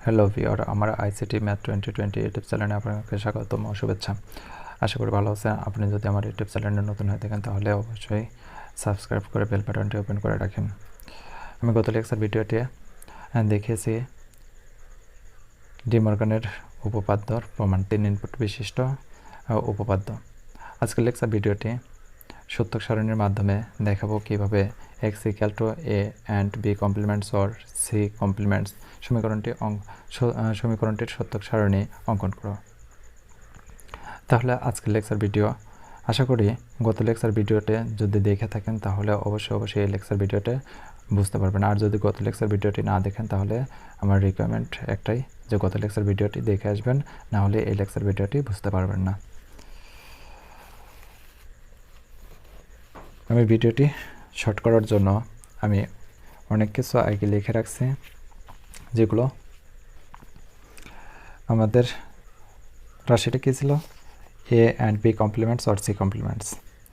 Hello viewer, আমার ICT math 2020 YouTube চ্যানেলে আপনাকে স্বাগতম ও শুভেচ্ছা। আশা করি ভালো আছেন। আপনি যদি আমার ইউটিউব চ্যানেলে নতুন হয়ে থাকেন তাহলে অবশ্যই সাবস্ক্রাইব করে বেল বাটনটি ওপেন করে রাখেন। আমি গত লেকচার ভিডিওতে দেখিয়েছি ডি মর্গানের উপপাদ্যর প্রমাণ 3 ইনপুট বিশিষ্ট উপপাদ্য। আজকের লেকচার ভিডিওটি সূত্রক সারণীর মাধ্যমে দেখাবো কিভাবে x equal to a and b complements or c complements সমীকরণটির সূত্রক সারণী অঙ্কন করো। তাহলে আজকের লেকচার ভিডিও আশা করি গত লেকচার ভিডিওতে যদি দেখে থাকেন তাহলে অবশ্যই এই লেকচার ভিডিওতে বুঝতে পারবেন। আর যদি গত লেকচার ভিডিওটি না দেখেন তাহলে আমার রিকোয়ারমেন্ট একটাই যে গত লেকচার ভিডিওটি দেখে আসবেন, না হলে এই লেকচার ভিডিওটি বুঝতে পারবেন না। আমি ভিডিওটি শর্ট করার জন্য আমি অনেক কিছু আগে লিখে রাখছি, যেগুলো আমাদের রাশিটা কী ছিল, A and B complements or C complements.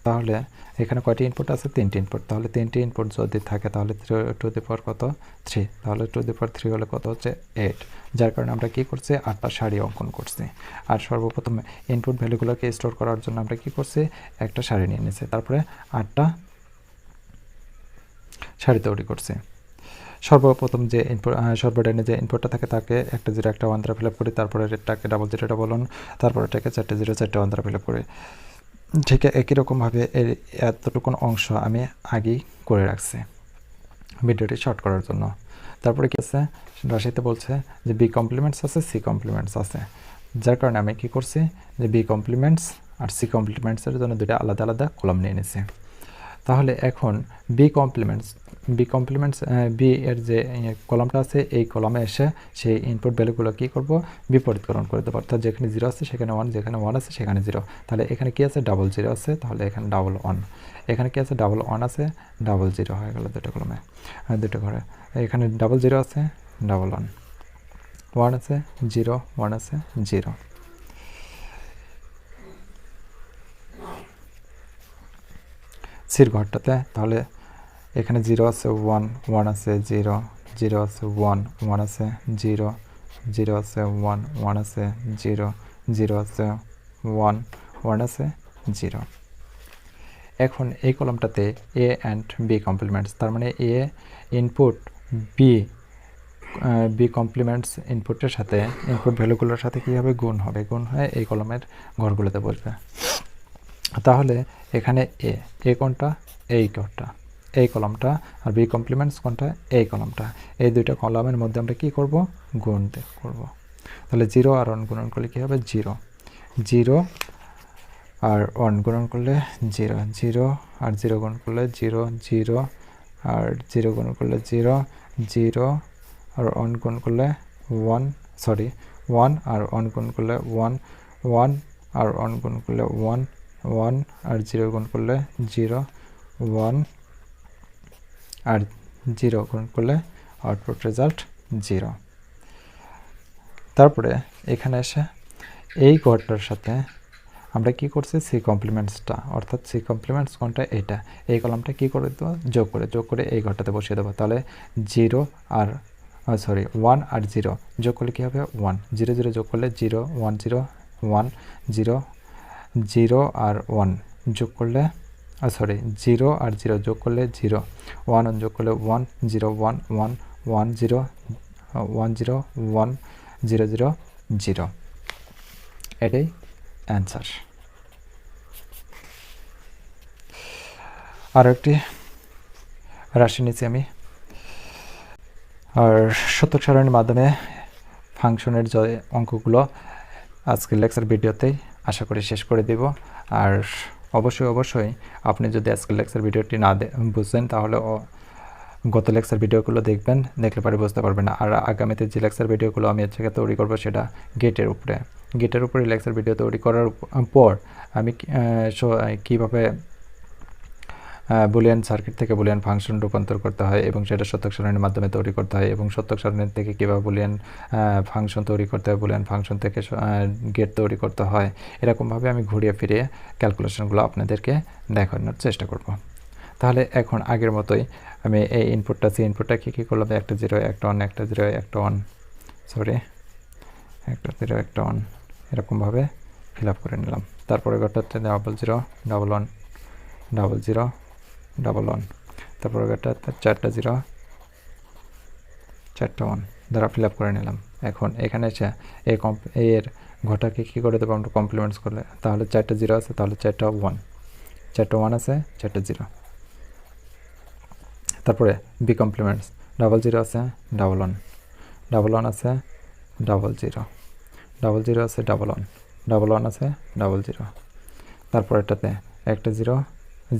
তাহলে এখানে কয়টি ইনপুট আছে? 3টি ইনপুট। তাহলে 3টি ইনপুট যদি থাকে তাহলে 2 কত 3, তাহলে 2 হলে কত হচ্ছে 8। যার কারণে আমরা কী করছি, 8টা সারি অঙ্কন করছি। আর সর্বপ্রথম ইনপুট ভ্যালুগুলোকে স্টোর করার জন্য আমরা কী করছি, একটা সারি নিয়ে নিয়েছি, তারপরে 8টা সারি তৈরি করছি। সর্বপ্রথম যে ইনপুট সর্বডাইনে যে ইনপুটটা থাকে তাকে একটা 0 একটা 1 দ্বারা ফিল আপ করি, তারপরে এটাকে ডাবল 0 ডাবল 1, তারপরে এটাকে 4টে 0 4টে 1 দ্বারা ফিল আপ করি। ঠিক একই রকমভাবে এর এতটুকুন অংশ আমি আগেই করে রাখছি ভিডিওটি শর্ট করার জন্য। তারপরে কি আছে, রাশিতে বলছে যে বি কমপ্লিমেন্টস আছে, সি কমপ্লিমেন্টস আছে। যার কারণে আমি কি করছি, যে বি কমপ্লিমেন্টস আর সি কমপ্লিমেন্টসের জন্য দুটো আলাদা আলাদা কলাম নিয়ে নিয়েছি। তাহলে এখন বি কমপ্লিমেন্টস বি এর যে কলামটা আছে এই কলামে এসে সেই ইনপুট ভ্যালুগুলো কী করব, বিপরীতকরণ করে দেবো। অর্থাৎ যেখানে 0 আছে সেখানে 1, যেখানে 1 আছে সেখানে 0। তাহলে এখানে কি আছে, ডাবল 0 আছে, তাহলে এখানে ডাবল 1। এখানে কি আছে, ডাবল 1 আছে, ডাবল 0 হয়ে গেল দুটো কলমে, দুটো ঘরে। এখানে ডাবল 0 আছে, ডাবল 1, 1 আছে 0, 1 আছে 0। সির ঘরটাতে তাহলে এখানে 0 আছে 1, 1 আছে 0, 0 আছে 1, 1 আছে 0, 0 আছে 1, 1 আছে 0, 0 আছে 1, 1 আছে 0। এখন এই কলামটাতে এ অ্যান্ড বি কমপ্লিমেন্টস, তার মানে এ ইনপুট, বি কমপ্লিমেন্টস ইনপুটের সাথে ইনপুট ভ্যালুগুলোর সাথে কী হবে, গুণ হবে, গুণ হয়ে এই কলামের ঘরগুলোতে বসবে। তাহলে এখানে এ কোনটা, এই ঘরটা, এই কলামটা, আর বি কমপ্লিমেন্টস কোনটা, এই কলামটা। এই দুইটা কলামের মধ্যে আমরা কি করব, গুণ করব। তাহলে 0 আর 1 গুণন করলে কী হবে, 0, 0 আর 1 গুণন করলে 0, 0 আর 0 গুণ করলে 0, 0 আর 0 গুণ করলে 0, 0 আর 1 গুণ করলে 1, 1 আর 1 গুণ করলে 1, 1 আর 1 গুণ করলে 1, 1 আর 0 গুণ করলে 0, 1 আর 0 গুণ করলে আউটপুট রেজাল্ট 0। তারপরে এখানে এসে এই ঘরটার সাথে আমরা কি করছি, সি কমপ্লিমেন্টসটা, অর্থাৎ সি কমপ্লিমেন্টস কোনটা, এটা, এই কলামটা কি করে দেবো, যোগ করে এই ঘরটাতে বসিয়ে দেবো। তাহলে 0 আর 1 আর 0 যোগ করলে কী হবে, 1, 0 0 যোগ করলে 0, 1 0, 1 0, 0 আর 1 যোগ করলে 0 আর 0 যোগ করলে 0, 1 যোগ করলে 1, 0 1 1 1 0 1 0 1 0 0 0। এটাই অ্যান্সার। আর একটি রাশি নিচ্ছি আমি, আর সূত্রক সারণীর মাধ্যমে ফাংশনের যে অঙ্কগুলো আজকের লেকচার ভিডিওতেই আশা করি শেষ করে দেব। আর অবশ্যই আপনি যদি আজকের লেকচার ভিডিওটি না বুঝছেন তাহলে গত লেকচার ভিডিওগুলো দেখবেন, দেখলে পরে বুঝতে পারবেন। আর আগামীতে যে লেকচার ভিডিওগুলো আমি হচ্ছে তৈরি করবো সেটা গেটের উপরে লেকচার ভিডিও তৈরি করার পর আমি কীভাবে বুলিয়ান সার্কিট থেকে বুলিয়ান ফাংশন রূপান্তর করতে হয় এবং সেটা সূত্রক সারণীর মাধ্যমে তৈরি করতে হয়, এবং সূত্রক সারণী থেকে কীভাবে বুলিয়ান ফাংশন তৈরি করতে হয়, বুলিয়ান ফাংশন থেকে গেট তৈরি করতে হয়, এরকমভাবে আমি ঘুরিয়ে ফিরিয়ে ক্যালকুলেশনগুলো আপনাদেরকে দেখানোর চেষ্টা করব। তাহলে এখন আগের মতোই আমি এই ইনপুটটা কী করলাম, একটা 0 একটা 1 একটা 0 একটা 1 সরি, একটা 0 একটা 1 এরকমভাবে ফিল আপ করে নিলাম। তারপরে ঘরটাতে 0 0 1 0 0 1 1, তারপরে ঘরটাতে 4টা 0 4টা 1 দ্বারা ফিল আপ করে নিলাম। এখন এখানে এসে এর ঘরটাকে কী করে দেবো আমরা কমপ্লিমেন্টস করলে, তাহলে 4টা 0 আছে, তাহলে 4টা 1, 4টা 1 আছে, 4টা 0। তারপরে বি কমপ্লিমেন্টস 0 0 আছে, 1 1 1 আছে, 0 0 0 আছে, 1 1 1 আছে, 0 তারপর এটাতে একটা 0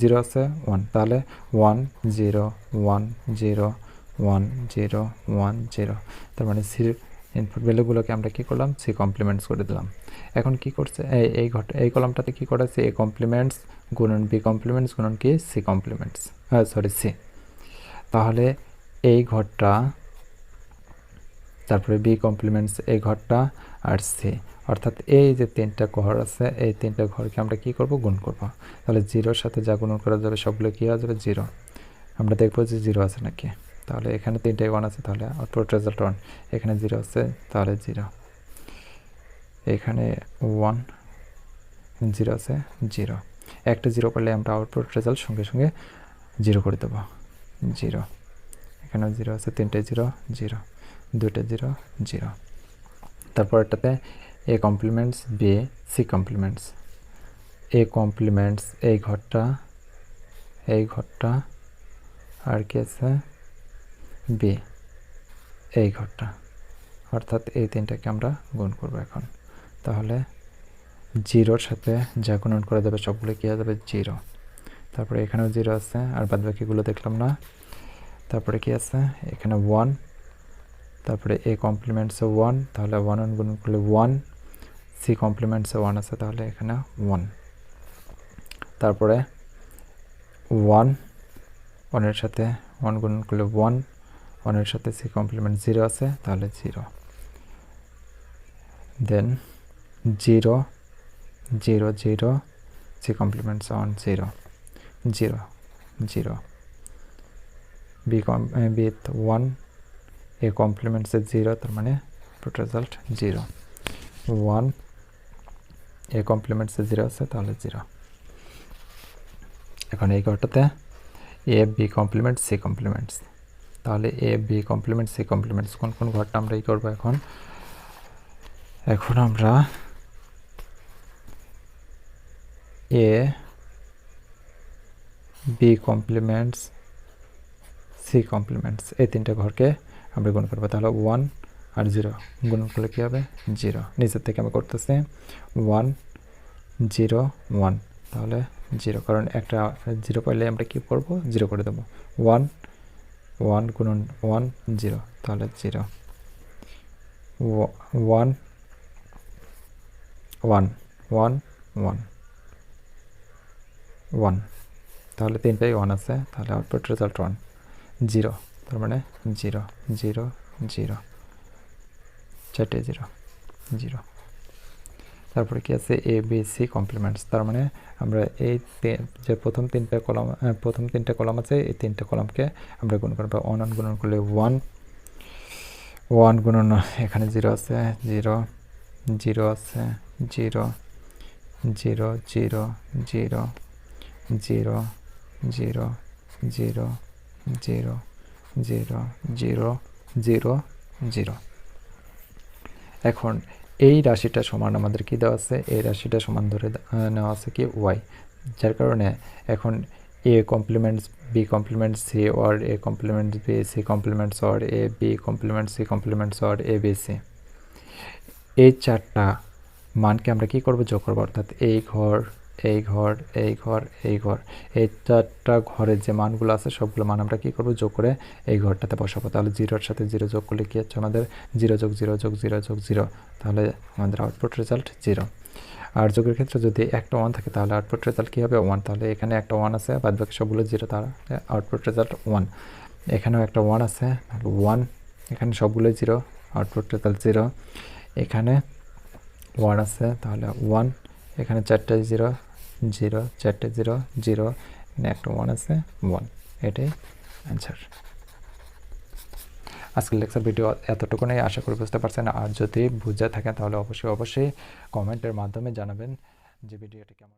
0 আছে, 1, তাহলে 1 0 1 0 1 0 1 0। তার মানে সির ইনপুট ভ্যালুগুলোকে আমরা কী করলাম, সি কমপ্লিমেন্টস করে দিলাম। এখন কি করছে এই কলামটাতে কী করেছে, এ কমপ্লিমেন্টস গুণন বি কমপ্লিমেন্টস গুণন কি সি কমপ্লিমেন্টস, সরি সি। তাহলে এই ঘরটা, তারপরে বি কমপ্লিমেন্টস এই ঘরটা আর সি, অর্থাৎ এই যে 3টা ঘর আছে এই 3টা ঘরকে আমরা কি করব, গুণ করব। তাহলে 0-র সাথে যা গুণ করা যাবে সবগুলো কী হয়ে যাবে, 0। আমরা দেখব যে 0 আছে নাকি। তাহলে এখানে 3টাই 1 আছে, তাহলে আউটপুট রেজাল্ট 1। এখানে 0 আছে, তাহলে 0। এখানে 1 0 আছে, 0। একটা 0 করলে আমরা আউটপুট রেজাল্ট সঙ্গে সঙ্গে 0 করে দেবো, 0। এখানেও 0 আছে, 3টাই 0 0, 2টা 0 0। তারপর এটাতে এ কমপ্লিমেন্টস বি সি কমপ্লিমেন্টস, এ কমপ্লিমেন্টস এই ঘরটা আর কি আছে, বি এই ঘরটা, অর্থাৎ এই 3টাকে আমরা গুণ করব এখন। তাহলে 0-র সাথে যা গুণন করা যাবে সবগুলো কী হয়ে যাবে, 0। তারপরে এখানেও 0 আছে, আর বাদ বাকিগুলো দেখলাম না। তারপরে কি আছে, এখানে 1, তারপরে এ কমপ্লিমেন্টসে 1, তাহলে 1 1 গুণ করলে 1, সি কমপ্লিমেন্টসে 1 আছে, তাহলে এখানে 1। তারপরে 1 1-এর সাথে 1 গুণ করলে 1, 1-এর সাথে সি কমপ্লিমেন্ট 0 আছে, তাহলে 0। দেন 0 0 0, সি কমপ্লিমেন্টস 1 0 0 0, বি 1, এ কমপ্লিমেন্টসে 0, তার মানে আউটপুট রেজাল্ট 0 1, এ কমপ্লিমেন্টসে 0 আছে, তাহলে 0। এখন এই ঘরটাতে A B complement C complements, তাহলে A B complement C compliments কোন কোন ঘরটা আমরা করবো এখন। এখন আমরা এ বি কমপ্লিমেন্টস সি কমপ্লিমেন্টস এই 3টা ঘরকে আমরা গুণ করবো। তাহলে 1 আর 0 গুণ করলে কী হবে, 0। নিচের থেকে আমরা করতেছি 1 0 1, তাহলে 0, কারণ একটা 0 পাইলে আমরা কী করবো, 0 করে দেবো। 1 1 গুণন 1 0, তাহলে 0 1 1 1 1 1, তাহলে 3টাই 1 আছে, তাহলে আউটপুট রেজাল্ট 1 0, তার মানে 0 0 0, 4টে 0 0। তারপরে কি আছে, এ বি সি কমপ্লিমেন্টস, তার মানে আমরা এই যে প্রথম 3টা কলাম আছে এই 3টা কলামকে আমরা গুণ করবো। 1 1 গুণন করলে 1 1 গুণন এখানে 0 আছে, 0 0 আছে, 0 0 0 0 0 0 0 0 0 0 0 0। এখন এই রাশিটা সমান আমাদের কি দেওয়া আছে, এই রাশিটা সমান ধরে নেওয়া আছে কি ওয়াই, যার কারণে এখন A complements B complements C or A complements B C complements or A B complements C complements or A B C, এই 4টা মানকে আমরা কি করব, যোগ করবো। অর্থাৎ এই ঘর এই ঘর এই ঘর এই ঘর, এই 4টা ঘরের যে মানগুলো আছে সবগুলো মান আমরা কি করব, যোগ করে এই ঘরটাতে বসাবো। তাহলে 0-র সাথে 0 যোগ করলে কি হচ্ছে আমাদের, 0 যোগ 0 যোগ 0 যোগ 0, তাহলে আমাদের আউটপুট রেজাল্ট 0। আর যোগের ক্ষেত্রে যদি একটা 1 থাকে তাহলে আউটপুট রেজাল্ট কী হবে, 1। তাহলে এখানে একটা 1 আছে, বাদ বাকি সবগুলো 0, তাহলে আউটপুট রেজাল্ট 1। এখানেও একটা 1 আছে, তাহলে 1, এখানে সবগুলোই 0, আউটপুট রেজাল্ট 0। এখানে 1 আছে, তাহলে 1, এখানে 4টে 0 0, 4টে 0 0, এখানে একটা 1 আছে 1, এটাই অ্যান্সার। আজকের লেকচার ভিডিও এতটুকুনই, আশা করি বুঝতে পারছেন। আর যদি বুঝে থাকেন তাহলে অবশ্যই কমেন্টের মাধ্যমে জানাবেন যে ভিডিওটি কেমন।